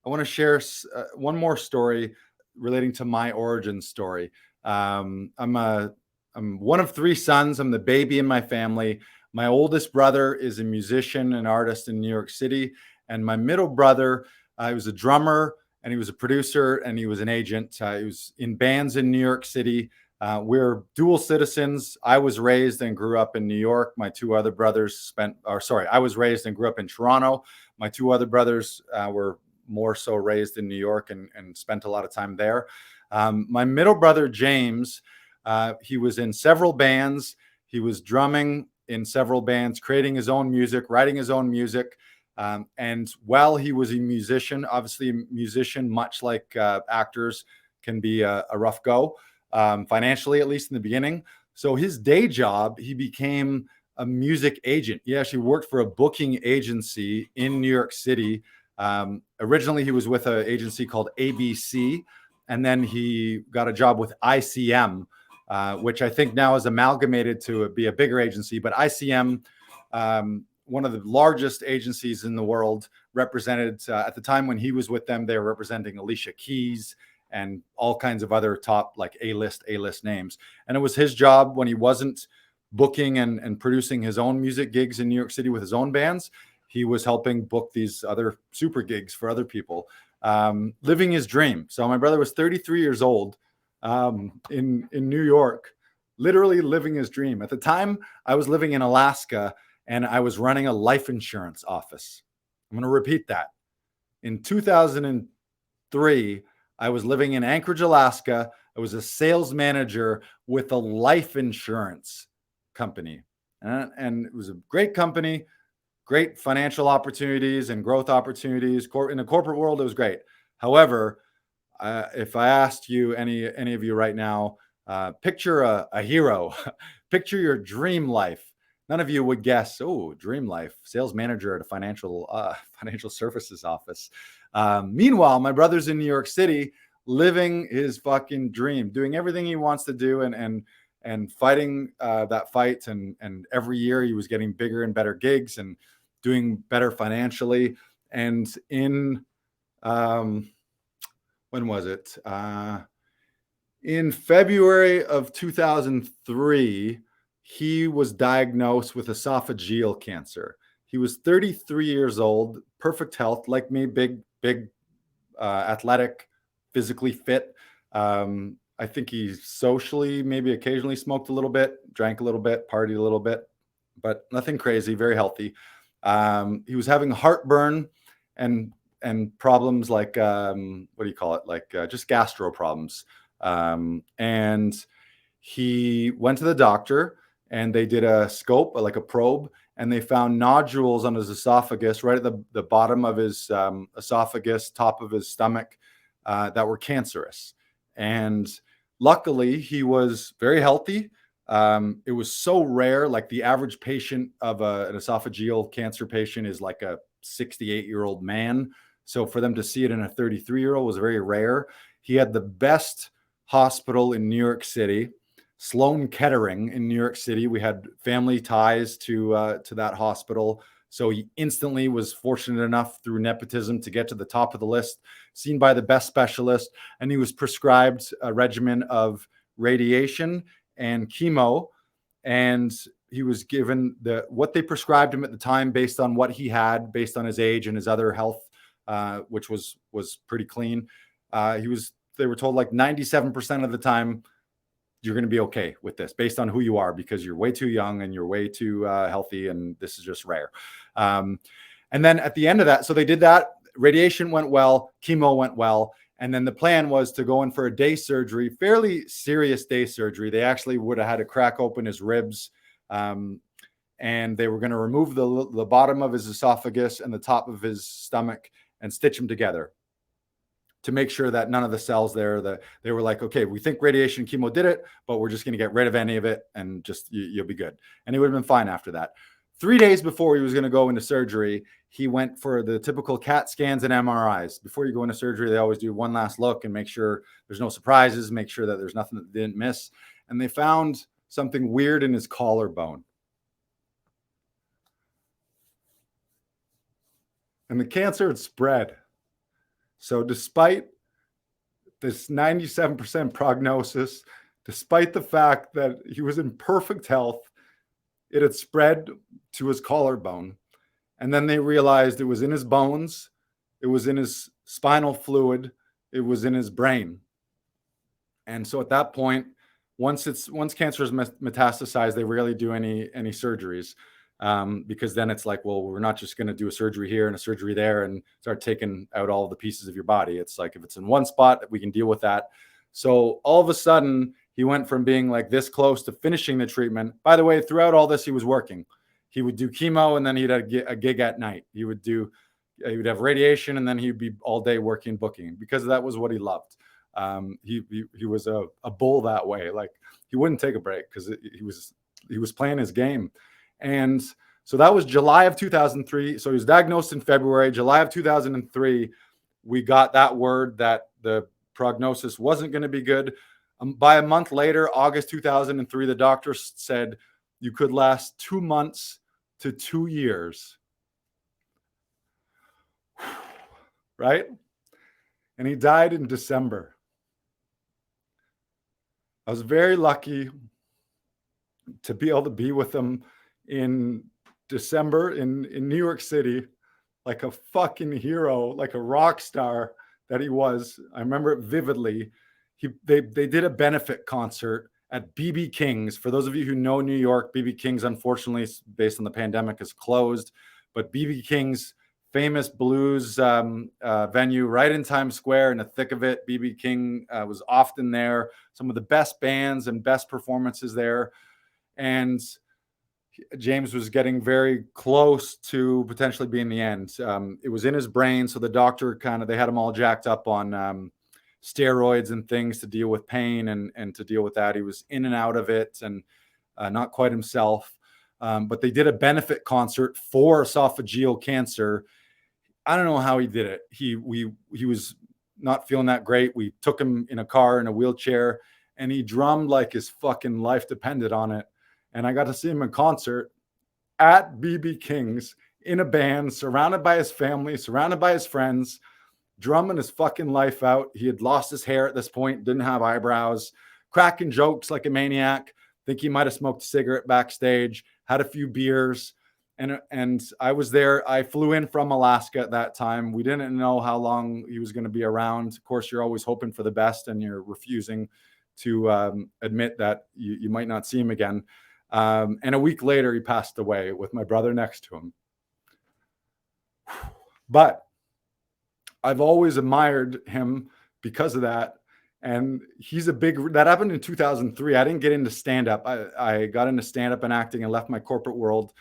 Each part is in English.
I want to share one more story relating to my origin story. I'm one of three sons. I'm the baby in my family. My oldest brother is a musician and artist in New York City, and my middle brother, he was a drummer and he was a producer and he was an agent. He was in bands in New York City. We're dual citizens. I was raised and grew up in New York. My two other brothers I was raised and grew up in Toronto. My two other brothers were more so raised in New York and spent a lot of time there. My middle brother, James, he was in several bands. He was drumming in several bands, creating his own music, writing his own music. And while he was a musician, obviously a musician, much like actors, can be a rough go, financially, at least in the beginning. So his day job, he became a music agent. He actually worked for a booking agency in New York City. Originally, he was with an agency called ABC, and then he got a job with ICM, which I think now is amalgamated to be a bigger agency. But ICM, one of the largest agencies in the world, represented, at the time when he was with them, they were representing Alicia Keys and all kinds of other top, like A-list names. And it was his job when he wasn't booking and producing his own music gigs in New York City with his own bands. He was helping book these other super gigs for other people, living his dream. So my brother was 33 years old in New York, literally living his dream. At the time, I was living in Alaska and I was running a life insurance office. I'm going to repeat that. In 2003, I was living in Anchorage, Alaska. I was a sales manager with a life insurance company. And it was a great company, great financial opportunities and growth opportunities. In the corporate world, it was great. However, if I asked you, any of you right now, picture a hero, picture your dream life. None of you would guess, oh, dream life, sales manager at a financial services office. Meanwhile, my brother's in New York City, living his fucking dream, doing everything he wants to do, and fighting that fight. And every year he was getting bigger and better gigs and doing better financially. And in when was it? In February of 2003, he was diagnosed with esophageal cancer. He was 33 years old, perfect health, like me, big, athletic, physically fit. I think he socially, maybe occasionally smoked a little bit, drank a little bit, partied a little bit, but nothing crazy, very healthy. He was having heartburn and problems like, what do you call it? Like just gastro problems. And he went to the doctor and they did a scope, like a probe, and they found nodules on his esophagus, right at the bottom of his esophagus, top of his stomach, that were cancerous. And luckily, he was very healthy. It was so rare, like the average patient of an esophageal cancer patient is like a 68-year-old man. So for them to see it in a 33-year-old was very rare. He had the best hospital in New York City, Sloan Kettering in New York City. We had family ties to that hospital. So he instantly was fortunate enough through nepotism to get to the top of the list, seen by the best specialist, and he was prescribed a regimen of radiation and chemo. And he was given what they prescribed him at the time based on what he had, based on his age and his other health, which was pretty clean. They were told like 97% of the time, you're going to be okay with this based on who you are, because you're way too young and you're way too healthy, and this is just rare. And then at the end of that, so they did that. Radiation went well, chemo went well, and then the plan was to go in for a day surgery, fairly serious day surgery. They actually would have had to crack open his ribs, and they were going to remove the bottom of his esophagus and the top of his stomach and stitch them together to make sure that none of the cells there, they were like, okay, we think radiation and chemo did it, but we're just going to get rid of any of it and just you'll be good. And he would have been fine after that. 3 days before he was going to go into surgery, he went for the typical CAT scans and MRIs. Before you go into surgery, they always do one last look and make sure there's no surprises, make sure that there's nothing that they didn't miss. And they found something weird in his collarbone. And the cancer had spread. So despite this 97% prognosis, despite the fact that he was in perfect health, it had spread to his collarbone. And then they realized it was in his bones, it was in his spinal fluid, it was in his brain. And so at that point, once cancer is metastasized, they rarely do any surgeries, because then it's like, well, we're not just going to do a surgery here and a surgery there and start taking out all the pieces of your body. It's like, if it's in one spot, we can deal with that. So all of a sudden, he went from being like this close to finishing the treatment. By the way, throughout all this, he was working. He would do chemo, and then he'd have a gig at night. He would have radiation, and then he'd be all day working, booking, because that was what he loved. He was a bull that way. Like, he wouldn't take a break because he was playing his game. And so that was July of 2003. So he was diagnosed in February. July of 2003, we got that word that the prognosis wasn't going to be good. By a month later, August 2003, the doctor said you could last 2 months to 2 years. Right? And he died in December. I was very lucky to be able to be with him in December in New York City, like a fucking hero, like a rock star that he was. I remember it vividly. They did a benefit concert at BB King's. For those of you who know New York, BB King's, unfortunately, based on the pandemic, is closed. But BB King's, famous blues venue right in Times Square, in the thick of it. BB King was often there. Some of the best bands and best performances there. And James was getting very close to potentially being the end. It was in his brain, so the doctor they had him all jacked up on steroids and things to deal with pain and to deal with that. He was in and out of it and not quite himself. But they did a benefit concert for esophageal cancer. I don't know how he did it. He was not feeling that great. We took him in a car in a wheelchair, and he drummed like his fucking life depended on it. And I got to see him in concert at BB King's in a band, surrounded by his family, surrounded by his friends, drumming his fucking life out. He had lost his hair at this point, didn't have eyebrows, cracking jokes like a maniac. Think he might have smoked a cigarette backstage, had a few beers. And I was there. I flew in from Alaska at that time. We didn't know how long he was going to be around. Of course, you're always hoping for the best, and you're refusing to admit that you might not see him again. And a week later, he passed away with my brother next to him. But I've always admired him because of that. And that happened in 2003. I didn't get into stand-up. I got into stand-up and acting and left my corporate world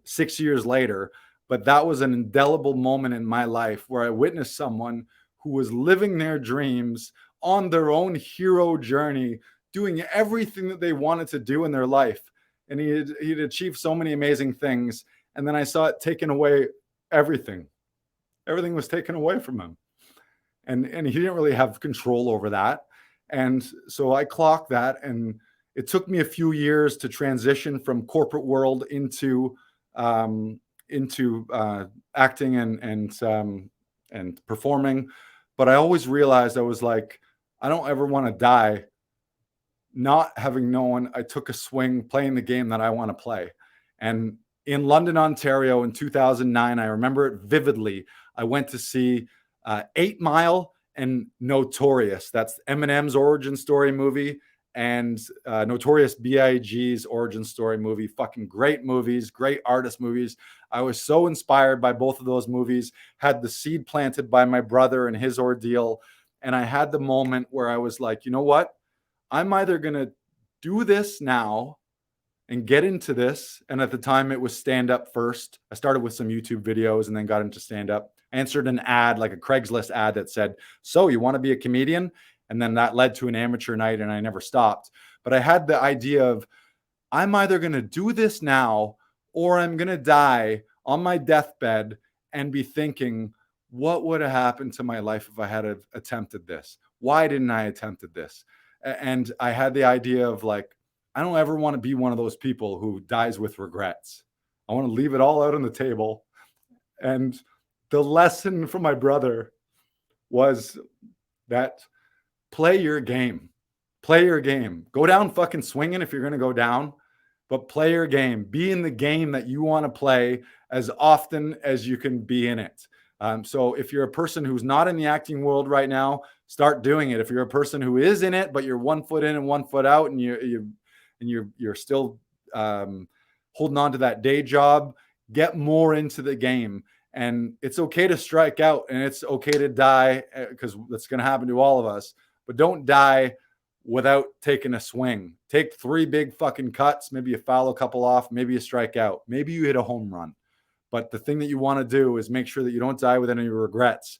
6 years later. But that was an indelible moment in my life where I witnessed someone who was living their dreams on their own hero journey, doing everything that they wanted to do in their life. And he'd achieved so many amazing things. And then I saw it taken away. Everything was taken away from him. And he didn't really have control over that. And so I clocked that. And it took me a few years to transition from corporate world into acting and performing. But I always realized, I was like, I don't ever want to die not having known I took a swing playing the game that I want to play. And in London, Ontario in 2009, I remember it vividly. I went to see 8 Mile and Notorious. That's Eminem's origin story movie, and Notorious B.I.G.'s origin story movie. Fucking great movies, great artist movies. I was so inspired by both of those movies, had the seed planted by my brother and his ordeal. And I had the moment where I was like, you know what? I'm either going to do this now and get into this. And at the time it was stand-up first. I started with some YouTube videos and then got into stand-up. Answered an ad, like a Craigslist ad, that said, so you want to be a comedian? And then that led to an amateur night, and I never stopped. But I had the idea of, I'm either going to do this now, or I'm going to die on my deathbed and be thinking, what would have happened to my life if I had attempted this? Why didn't I attempt this? And I had the idea of, like, I don't ever want to be one of those people who dies with regrets. I want to leave it all out on the table. And the lesson from my brother was that play your game. Play your game. Go down fucking swinging if you're going to go down, but play your game. Be in the game that you want to play as often as you can be in it. So if you're a person who's not in the acting world right now, start doing it. If you're a person who is in it, but you're 1 foot in and 1 foot out, and you're still holding on to that day job, get more into the game. And it's okay to strike out, and it's okay to die, because that's going to happen to all of us. But don't die without taking a swing. Take 3 big fucking cuts. Maybe you foul a couple off. Maybe you strike out. Maybe you hit a home run. But the thing that you want to do is make sure that you don't die with any regrets.